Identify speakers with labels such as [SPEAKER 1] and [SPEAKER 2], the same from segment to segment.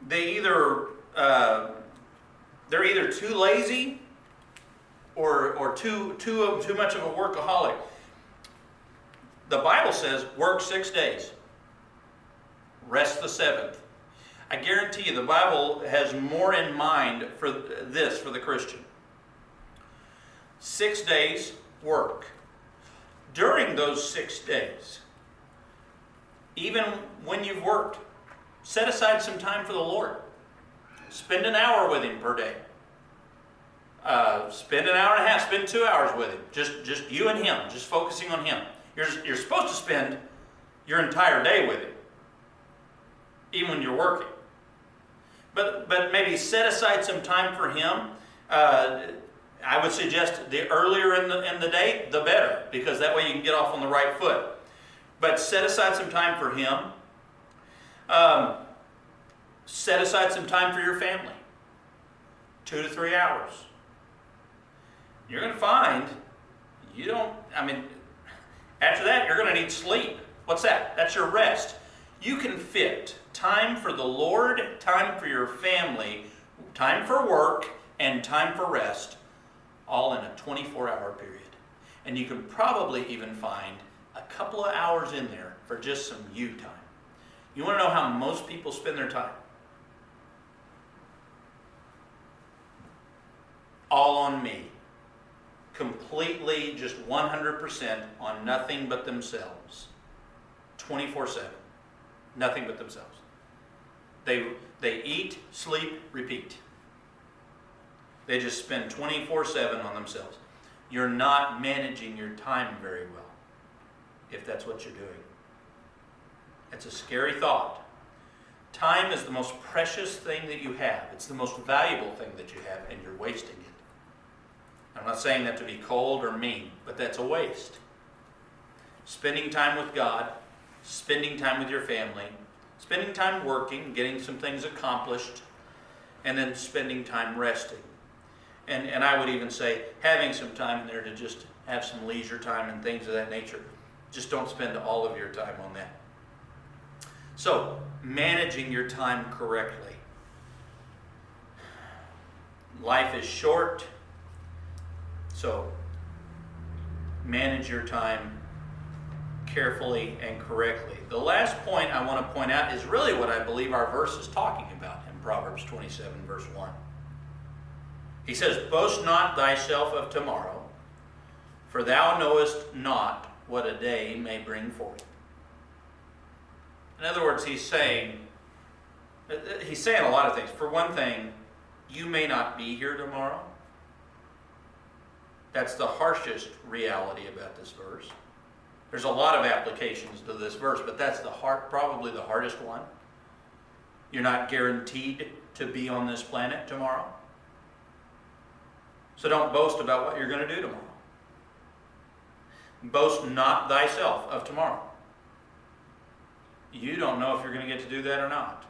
[SPEAKER 1] they're either too lazy or too much of a workaholic. The Bible says work 6 days, rest the seventh. I guarantee you the Bible has more in mind for this for the Christian. 6 days work. During those 6 days, even when you've worked, set aside some time for the Lord. Spend an hour with Him per day. Spend an hour and a half, spend 2 hours with Him. Just you and Him, just focusing on Him. You're supposed to spend your entire day with Him, even when you're working. But maybe set aside some time for Him. I would suggest the earlier in the day, the better, because that way you can get off on the right foot. But set aside some time for Him. Set aside some time for your family. 2 to 3 hours. You're going to find after that you're going to need sleep. What's that? That's your rest. You can fit time for the Lord, time for your family, time for work, and time for rest, all in a 24-hour period. And you can probably even find a couple of hours in there for just some you time. You want to know how most people spend their time? All on me. Completely, just 100% on nothing but themselves. 24/7. Nothing but themselves. They eat, sleep, repeat. They just spend 24/7 on themselves. You're not managing your time very well if that's what you're doing. It's a scary thought. Time is the most precious thing that you have. It's the most valuable thing that you have, and you're wasting it. I'm not saying that to be cold or mean, but that's a waste. Spending time with God, spending time with your family, spending time working, getting some things accomplished, and then spending time resting. And I would even say having some time in there to just have some leisure time and things of that nature. Just don't spend all of your time on that. So, managing your time correctly. Life is short, so manage your time carefully and correctly. The last point I want to point out is really what I believe our verse is talking about in Proverbs 27, verse 1. He says, "Boast not thyself of tomorrow, for thou knowest not what a day may bring forth." In other words, he's saying a lot of things. For one thing, you may not be here tomorrow. That's the harshest reality about this verse. There's a lot of applications to this verse, but that's probably the hardest one. You're not guaranteed to be on this planet tomorrow. So don't boast about what you're going to do tomorrow. Boast not thyself of tomorrow. You don't know if you're going to get to do that or not.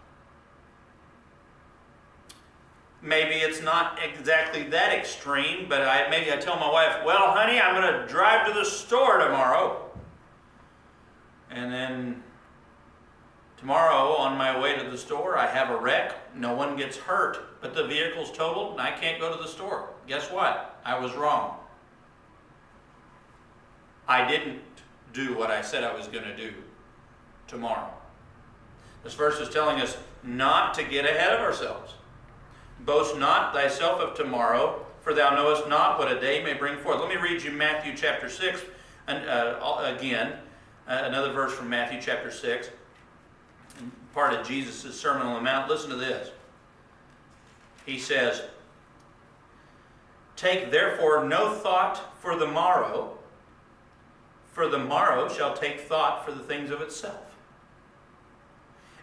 [SPEAKER 1] Maybe it's not exactly that extreme, but maybe I tell my wife, "Well, honey, I'm going to drive to the store tomorrow." And then tomorrow on my way to the store, I have a wreck. No one gets hurt, but the vehicle's totaled and I can't go to the store. Guess what? I was wrong. I didn't do what I said I was going to do tomorrow. This verse is telling us not to get ahead of ourselves. Boast not thyself of tomorrow, for thou knowest not what a day may bring forth. Let me read you Matthew chapter 6 again. Another verse from Matthew chapter 6. Part of Jesus' Sermon on the Mount. Listen to this. He says, "Take therefore no thought for the morrow shall take thought for the things of itself."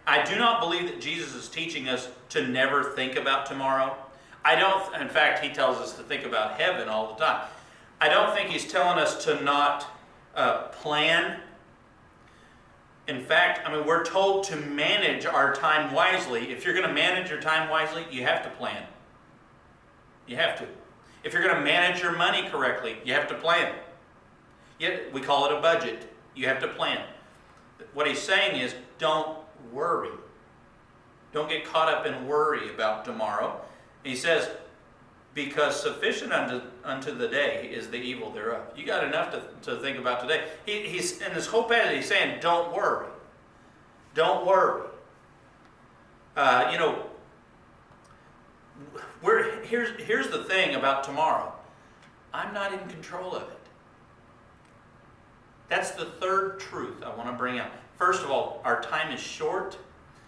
[SPEAKER 1] I do not believe that Jesus is teaching us to never think about tomorrow. In fact, he tells us to think about heaven all the time. I don't think he's telling us to not plan. In fact, we're told to manage our time wisely. If you're going to manage your time wisely, you have to plan. You have to. If you're going to manage your money correctly, you have to plan. We call it a budget. You have to plan. What he's saying is, don't worry. Don't get caught up in worry about tomorrow. He says, because sufficient unto the day is the evil thereof. You got enough to think about today. He's in this whole passage, he's saying, don't worry. Don't worry. Here's the thing about tomorrow. I'm not in control of it. That's the third truth I want to bring out. First of all, our time is short.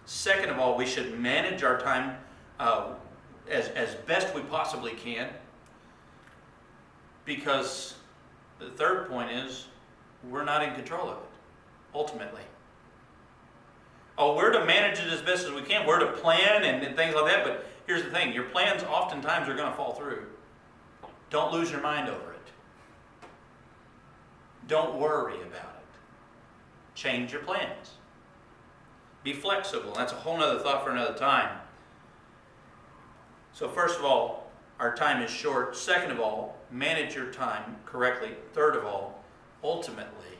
[SPEAKER 1] Second of all, we should manage our time as best we possibly can. Because the third point is, we're not in control of it, ultimately. Oh, we're to manage it as best as we can. We're to plan and things like that. But here's the thing. Your plans oftentimes are going to fall through. Don't lose your mind over it. Don't worry about it. Change your plans. Be flexible. That's a whole other thought for another time. So first of all, our time is short. Second of all, manage your time correctly. Third of all, ultimately,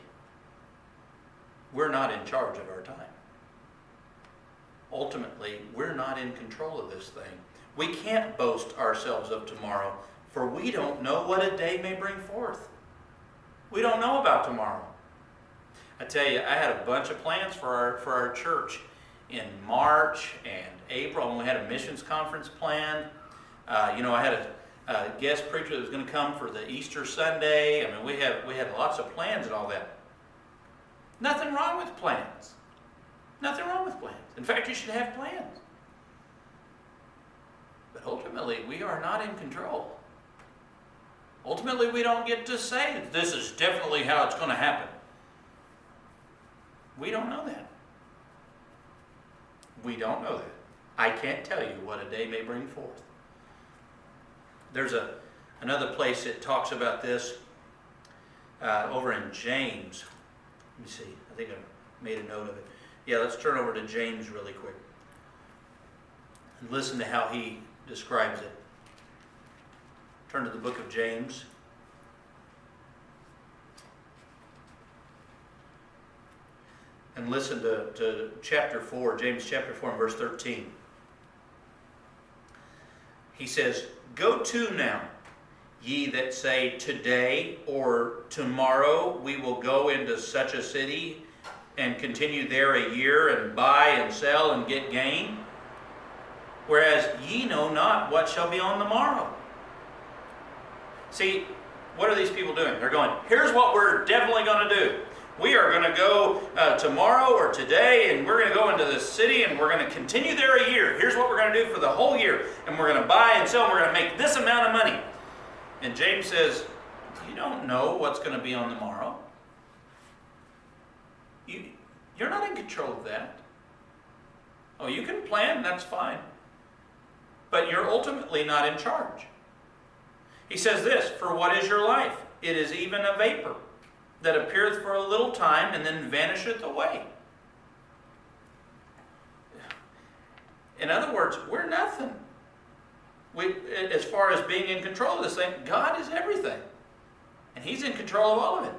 [SPEAKER 1] we're not in charge of our time. Ultimately, we're not in control of this thing. We can't boast ourselves of tomorrow, for we don't know what a day may bring forth. We don't know about tomorrow. I tell you, I had a bunch of plans for our church in March and April, and we had a missions conference planned. I had a guest preacher that was going to come for the Easter Sunday. I mean, we had lots of plans and all that. Nothing wrong with plans. Nothing wrong with plans. In fact, you should have plans. But ultimately, we are not in control. Ultimately, we don't get to say that this is definitely how it's going to happen. We don't know that. We don't know that. I can't tell you what a day may bring forth. There's another place that talks about this over in James. Let me see. I think I made a note of it. Yeah, let's turn over to James really quick and listen to how he describes it. Turn to the book of James. And listen to chapter 4, James chapter 4 and verse 13. He says, "Go to now, ye that say, today or tomorrow we will go into such a city and continue there a year and buy and sell and get gain. Whereas ye know not what shall be on the morrow." See, what are these people doing? They're going, here's what we're definitely going to do. We are going to go tomorrow or today, and we're going to go into this city, and we're going to continue there a year. Here's what we're going to do for the whole year. And we're going to buy and sell, and we're going to make this amount of money. And James says, you don't know what's going to be on the morrow. You're not in control of that. Oh, you can plan, that's fine. But you're ultimately not in charge. He says this, "For what is your life? It is even a vapor that appeareth for a little time and then vanisheth away." In other words, we're nothing. As far as being in control of this thing, God is everything. And He's in control of all of it.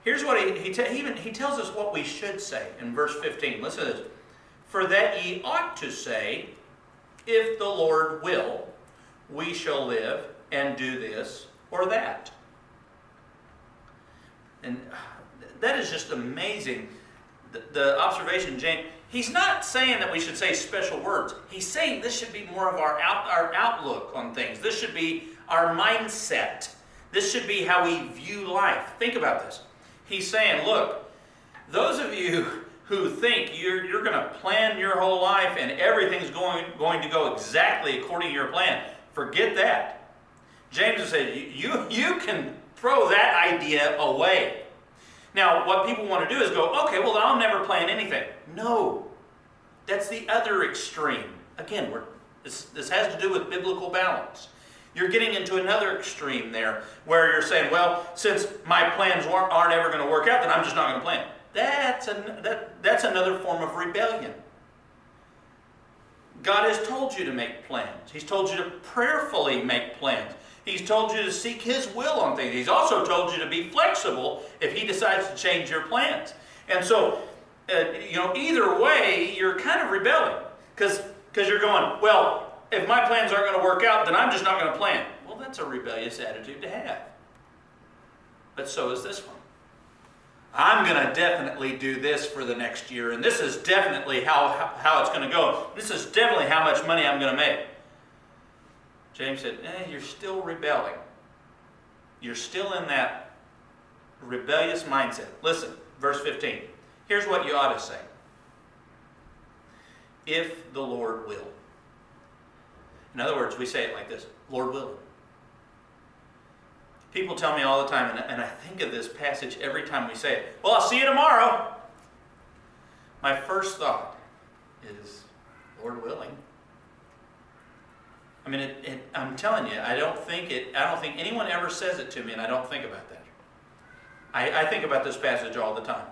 [SPEAKER 1] Here's what he tells us what we should say in verse 15. Listen to this. "For that ye ought to say, if the Lord will, we shall live and do this or that." And that is just amazing. The observation, James, he's not saying that we should say special words. He's saying this should be more of our outlook on things. This should be our mindset. This should be how we view life. Think about this. He's saying, look, those of you who think you're going to plan your whole life and everything's going to go exactly according to your plan, forget that. James has said, you can throw that idea away. Now, what people want to do is go, okay, well, I'll never plan anything. No, that's the other extreme. Again, this has to do with biblical balance. You're getting into another extreme there where you're saying, well, since my plans aren't ever going to work out, then I'm just not going to plan. That's another form of rebellion. God has told you to make plans. He's told you to prayerfully make plans. He's told you to seek His will on things. He's also told you to be flexible if He decides to change your plans. And so, either way, you're kind of rebelling. Because you're going, well, if my plans aren't going to work out, then I'm just not going to plan. Well, that's a rebellious attitude to have. But so is this one. I'm going to definitely do this for the next year, and this is definitely how it's going to go. This is definitely how much money I'm going to make. James said, you're still rebelling. You're still in that rebellious mindset. Listen, verse 15. Here's what you ought to say. If the Lord will. In other words, we say it like this, Lord willing. People tell me all the time, and I think of this passage every time we say it, well, I'll see you tomorrow. My first thought is, Lord willing. I mean, I'm telling you, I don't think anyone ever says it to me, and I don't think about that. I think about this passage all the time.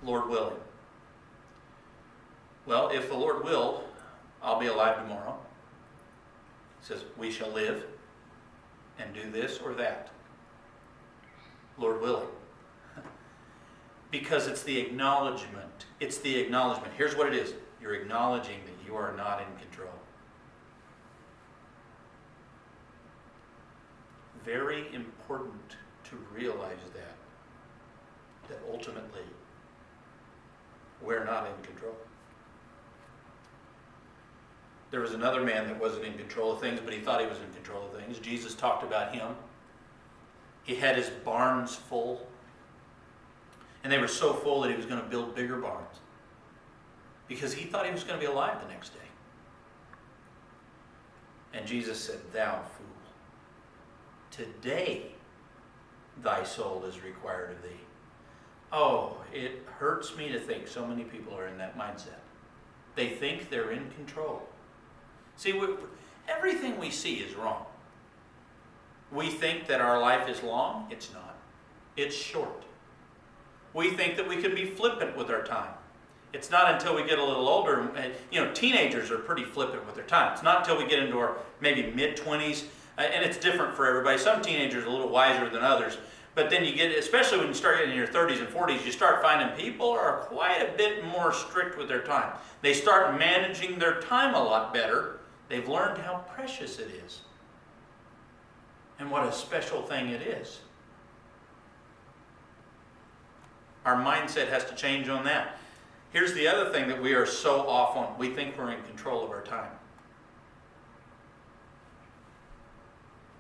[SPEAKER 1] Lord willing. Well, if the Lord will, I'll be alive tomorrow. It says, we shall live and do this or that. Lord willing. Because it's the acknowledgement. It's the acknowledgement. Here's what it is. You're acknowledging that you are not in control. Very important to realize that ultimately we're not in control. There was another man that wasn't in control of things, but he thought he was in control of things. Jesus talked about him. He had his barns full. And they were so full that he was going to build bigger barns. Because he thought he was going to be alive the next day. And Jesus said, thou fool, today thy soul is required of thee. Oh, it hurts me to think so many people are in that mindset. They think they're in control. See, everything we see is wrong. We think that our life is long. It's not. It's short. We think that we can be flippant with our time. It's not until we get a little older, teenagers are pretty flippant with their time. It's not until we get into our maybe mid-20s, and it's different for everybody. Some teenagers are a little wiser than others, but then you get, especially when you start getting in your 30s and 40s, you start finding people are quite a bit more strict with their time. They start managing their time a lot better. They've learned how precious it is and what a special thing it is. Our mindset has to change on that. Here's the other thing that we are so off on. We think we're in control of our time.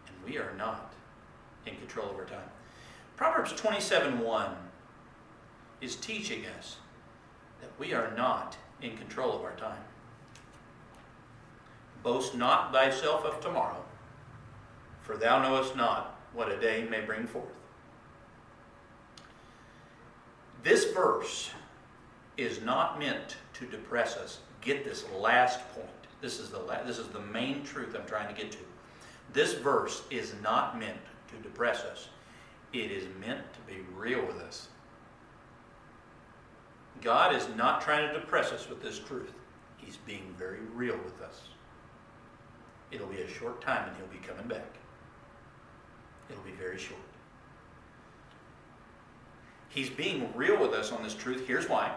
[SPEAKER 1] And we are not in control of our time. Proverbs 27:1 is teaching us that we are not in control of our time. Boast not thyself of tomorrow, for thou knowest not what a day may bring forth. This verse is not meant to depress us. Get this last point. This is the main truth I'm trying to get to. This verse is not meant to depress us. It is meant to be real with us. God is not trying to depress us with this truth. He's being very real with us. It'll be a short time and he'll be coming back. It'll be very short. He's being real with us on this truth. Here's why.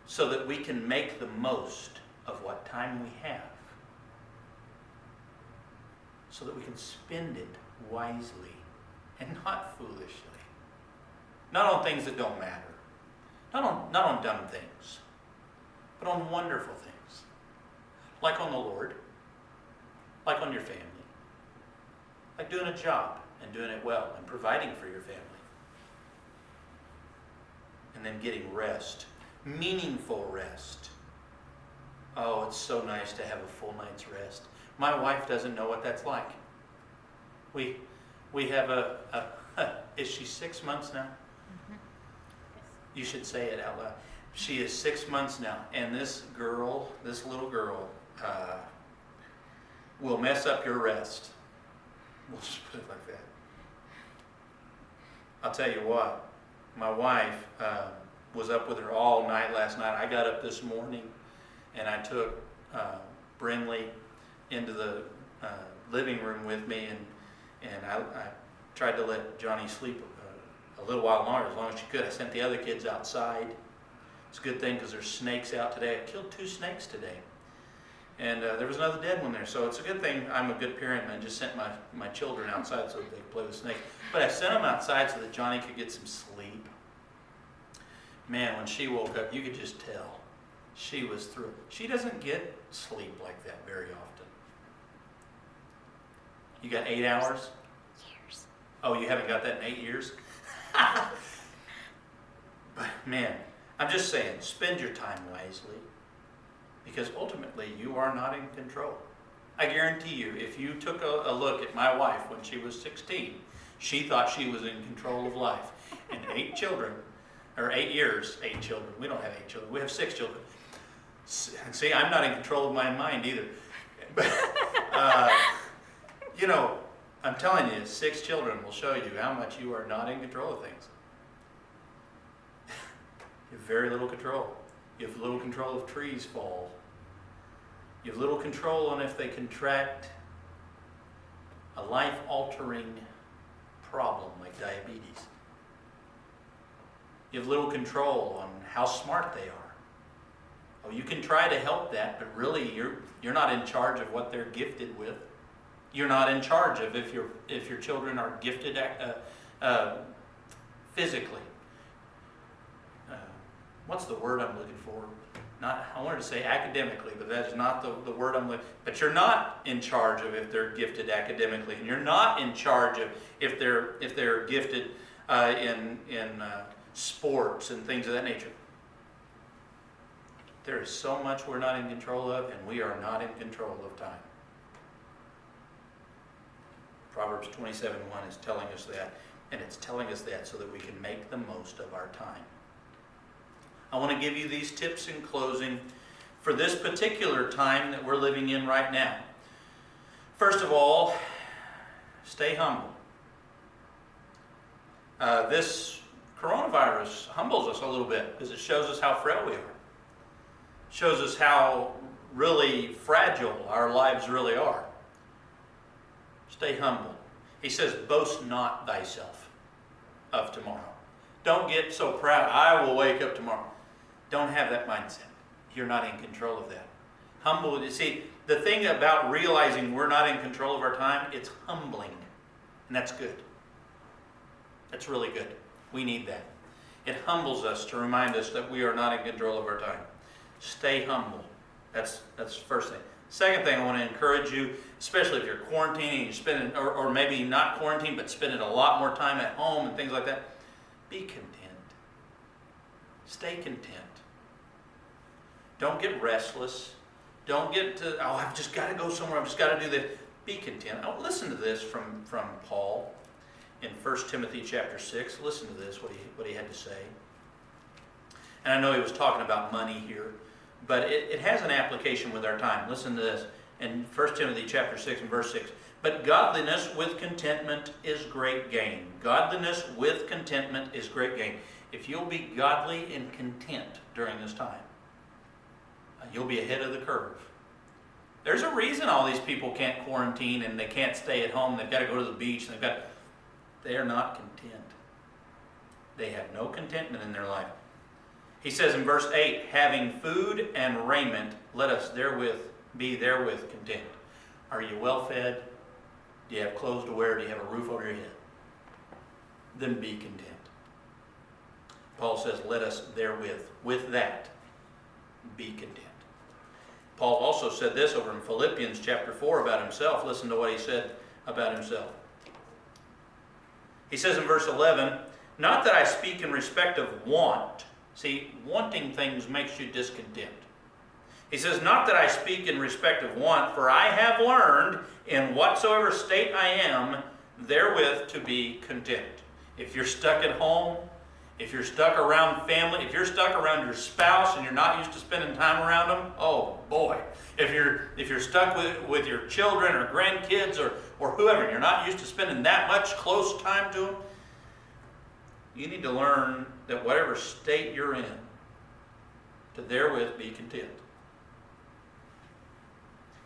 [SPEAKER 1] So that we can make the most of what time we have. So that we can spend it wisely and not foolishly. Not on things that don't matter. Not on dumb things. But on wonderful things. Like on the Lord. Like on your family. Like doing a job and doing it well and providing for your family. And then getting rest. Meaningful rest. Oh, it's so nice to have a full night's rest. My wife doesn't know what that's like. We have is she 6 months now? Mm-hmm. You should say it out loud. She is 6 months now, and this little girl, will mess up your rest. We'll just put it like that. I'll tell you what, my wife was up with her all night last night. I got up this morning and I took Brinley into the living room with me, and I tried to let Johnny sleep a little while longer, as long as she could. I sent the other kids outside It's a good thing because there's snakes out today. I killed 2 snakes today. And there was another dead one there. So it's a good thing I'm a good parent and I just sent my children outside so that they could play with snakes. But I sent them outside so that Johnny could get some sleep. Man, when she woke up, you could just tell. She was through. She doesn't get sleep like that very often. You got 8 hours?
[SPEAKER 2] Years.
[SPEAKER 1] Oh, you haven't got that in 8 years? But man, I'm just saying, spend your time wisely. Because ultimately, you are not in control. I guarantee you, if you took a look at my wife when she was 16, she thought she was in control of life. And 8 children, or 8 years, 8 children. We don't have 8 children. We have 6 children. See, I'm not in control of my mind either. But, you know, I'm telling you, 6 children will show you how much you are not in control of things. You have very little control. You have little control if trees fall. You have little control on if they contract a life-altering problem like diabetes. You have little control on how smart they are. Oh, you can try to help that, but really you're not in charge of what they're gifted with. You're not in charge of if your children are gifted physically. What's the word I'm looking for? I wanted to say academically, but that is not the word I'm looking for. But you're not in charge of if they're gifted academically, and you're not in charge of if they're gifted in sports and things of that nature. There is so much we're not in control of, and we are not in control of time. Proverbs 27:1 is telling us that, and it's telling us that so that we can make the most of our time. I want to give you these tips in closing for this particular time that we're living in right now. First of all, stay humble. This coronavirus humbles us a little bit because it shows us how frail we are. It shows us how really fragile our lives really are. Stay humble. He says, boast not thyself of tomorrow. Don't get so proud, I will wake up tomorrow. Don't have that mindset. You're not in control of that. Humble, you see, the thing about realizing we're not in control of our time, it's humbling. And that's good. That's really good. We need that. It humbles us to remind us that we are not in control of our time. Stay humble. That's the first thing. Second thing, I want to encourage you, especially if you're quarantining, you're spending, or maybe not quarantined, but spending a lot more time at home and things like that, be content. Stay content. Don't get restless. Don't get to, I've just got to go somewhere. I've just got to do this. Be content. Oh, listen to this from Paul in 1 Timothy chapter 6. Listen to this, what he had to say. And I know he was talking about money here, but it has an application with our time. Listen to this in 1 Timothy chapter 6 and verse 6. But godliness with contentment is great gain. Godliness with contentment is great gain. If you'll be godly and content during this time, you'll be ahead of the curve. There's a reason all these people can't quarantine and they can't stay at home. They've got to go to the beach. And they are not content. They have no contentment in their life. He says in verse 8, having food and raiment, let us be therewith content. Are you well fed? Do you have clothes to wear? Do you have a roof over your head? Then be content. Paul says, let us therewith, with that, be content. Paul also said this over in Philippians chapter 4 about himself. Listen to what he said about himself. He says in verse 11, not that I speak in respect of want. See, wanting things makes you discontent. He says, not that I speak in respect of want, for I have learned in whatsoever state I am, therewith to be content. If you're stuck at home, if you're stuck around family, if you're stuck around your spouse and you're not used to spending time around them, oh boy. If you're stuck with your children or grandkids or whoever, and you're not used to spending that much close time to them, you need to learn that whatever state you're in, to therewith be content.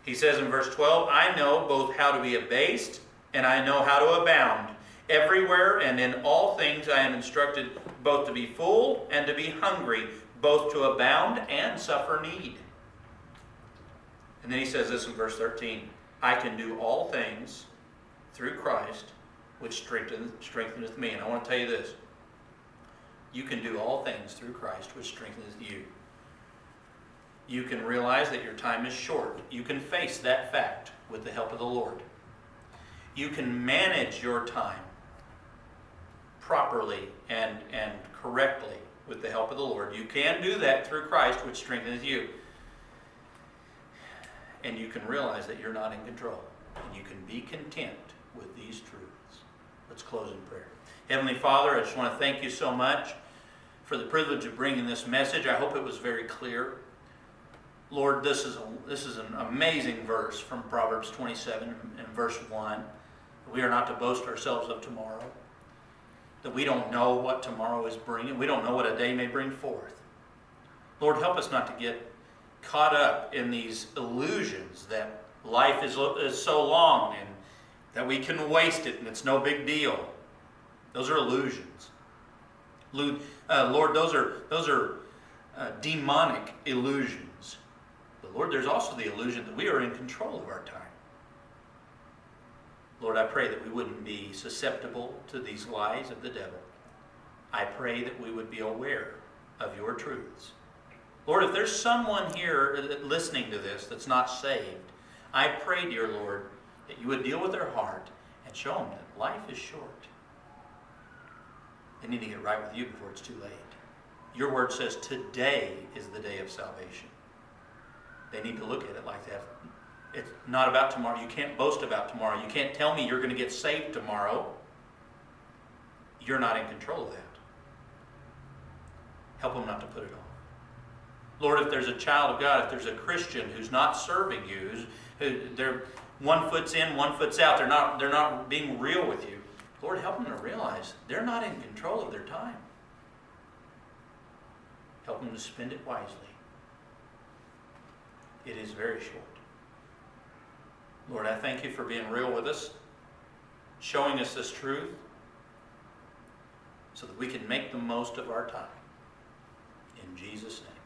[SPEAKER 1] He says in verse 12, I know both how to be abased and I know how to abound. Everywhere and in all things I am instructed both to be full and to be hungry, both to abound and suffer need. And then he says this in verse 13, I can do all things through Christ, which strengtheneth me. And I want to tell you this. You can do all things through Christ, which strengtheneth you. You can realize that your time is short. You can face that fact with the help of the Lord. You can manage your time properly and correctly with the help of the Lord. You can do that through Christ, which strengthens you. And you can realize that you're not in control. And you can be content with these truths. Let's close in prayer. Heavenly Father, I just want to thank you so much for the privilege of bringing this message. I hope it was very clear. Lord, this is an amazing verse from Proverbs 27 and verse 1. We are not to boast ourselves of tomorrow. That we don't know what tomorrow is bringing. We don't know what a day may bring forth. Lord, help us not to get caught up in these illusions that life is so long and that we can waste it and it's no big deal. Those are illusions. Lord, those are demonic illusions. But Lord, there's also the illusion that we are in control of our time. Lord, I pray that we wouldn't be susceptible to these lies of the devil. I pray that we would be aware of your truths. Lord, if there's someone here listening to this that's not saved, I pray, dear Lord, that you would deal with their heart and show them that life is short. They need to get right with you before it's too late. Your word says today is the day of salvation. They need to look at it like that. It's not about tomorrow. You can't boast about tomorrow. You can't tell me you're going to get saved tomorrow. You're not in control of that. Help them not to put it off. Lord, if there's a child of God, if there's a Christian who's not serving you, they're one foot's in, one foot's out, they're not being real with you, Lord, help them to realize they're not in control of their time. Help them to spend it wisely. It is very short. Lord, I thank you for being real with us, showing us this truth, so that we can make the most of our time. In Jesus' name.